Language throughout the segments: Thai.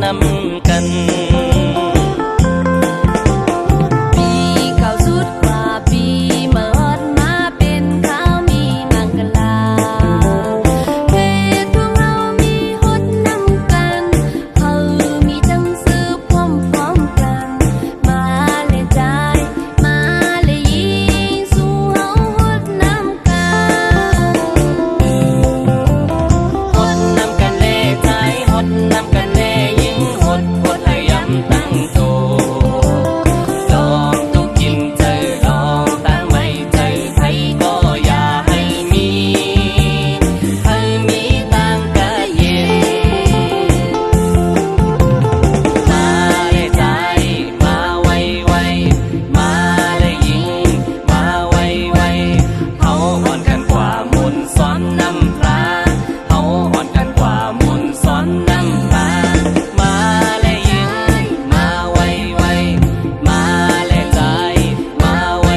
นำกันปีเก่าสุดกว่าปีเมื่อฮอดมาเป็นข้าวมีมังกลาเขตพวกเรามีฮอดนำกันเขามีจังซื้อพร้อมกันมาเลยใจมาเลยยิงสู้เฮาฮอดนำกันฮอดนำกันเล่ใจฮอดนำกันเล่ยิงฮอดให้ย้ำตั้งโตลองตุกกินเจอลองตั้งไม่เจอไทยก็อย่าให้มีตั้งกะเย็นมาเลยใจมาไวมาเลยยิงมาไวเฮาอ่อนกันกว่ามุนซ้อนน้ำปลาเฮาอ่อนกันกว่ามุนซ้อนน้ำปลามาเลยยิงมาไวมาเลยใจมาไว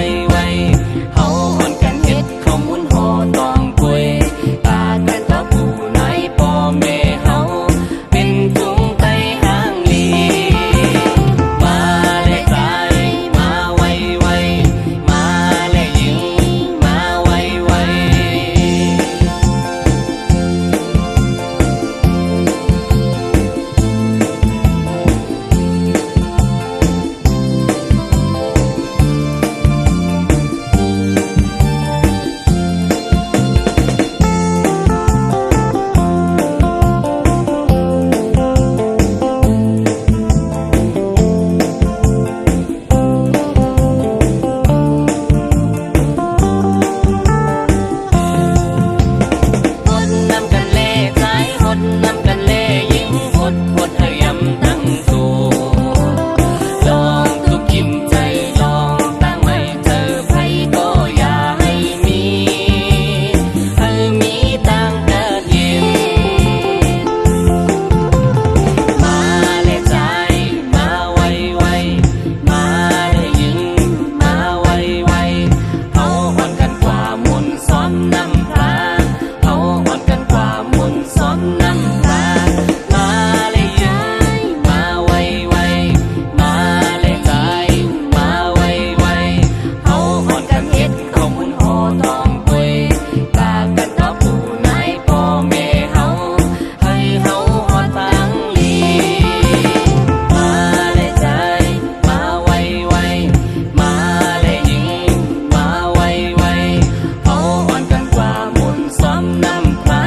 เฮาอ่อนกันเฮ็ดข้าวมุนห่อตองกุยตากันต่อผู้นายพ่อแม่เฮาเป็นจุงไตห่างลีมาเลยใจมาไวมาเลยยิงมาไวฮอดนำกันเล่ใจฮอดนำกันเล่ยิงฮอดให้ย้ำตั้งสูลองทุกกินใจลองตั้งไม่เจอไผก็อย่าให้มีตั้งกะเย็นมาเลยใจมาไวมาเลยยิงมาไวเฮาอ่อนกันกว่ามุนซ้อนน้ำปลาเฮาอ่อนกันกว่ามุนซ้อนน้ำปลามาเลยยิงมาไวมาเลยใจมาไวเฮาอ่อนกันเฮ็ดข้าวมุนห่อตองกุยตากันต่อผู้นายพ่อแม่เฮาให้เฮาฮอดตั้งลีมาเลยใจมาไวมาเลยยิงมาไวเฮาอ่อนกันกว่ามุนซ้อนน้ำปลา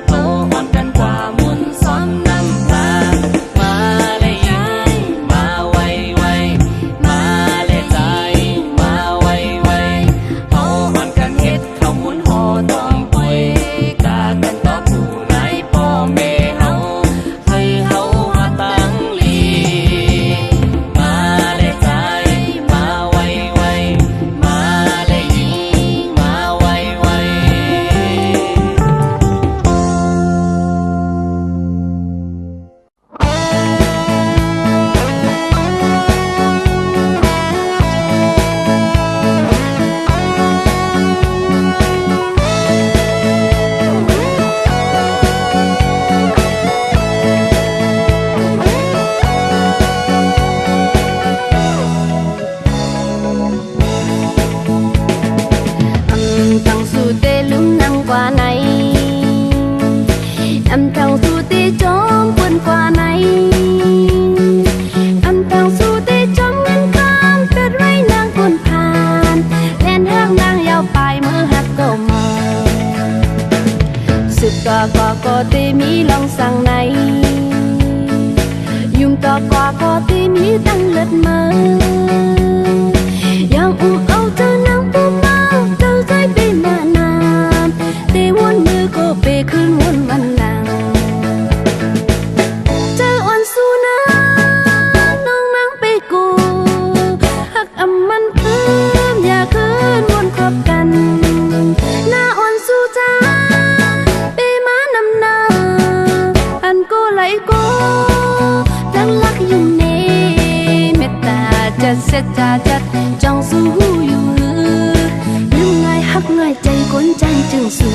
เฮาอ่อนกันกว่ามุนซ้อนน้ำปลามาเลยยิงมาไวมาเลยใจมาไวเฮาอ่อนกันเฮ็ดข้าวมุนห่อตองกุยกากันต่อผู้นายพ่อแม่เฮาให้เฮาฮอดตั้งลีมาเลยใจมาไวมาเลยยิงมาไวThằng su tê lúng năm qua này thằng su tê chóm quân qua này thằng su tê chóm ngân khang tết rây nàng quân phàn lên hang nàng yao bài mơ hát cầu mờ sự tòa qua có tê mi lòng sang này dùng tòa qua có tê mi tăng lật mơ yang âu tơ nắng phú mau tơ dây bê mà nam tê muôn mưa cô bê khơi muôn văn làng tơ oan su na nông nắng bê cô hắc âm man khơm ya khơi muôn khắpกันna oan su cha bê má năm na ăn cô lấy cô lắc lắc dùng nê mệt ta chặt sẽ cha chặt trong su hu yu nhưng ngài hắc ngài chạy cuốn chạy trường su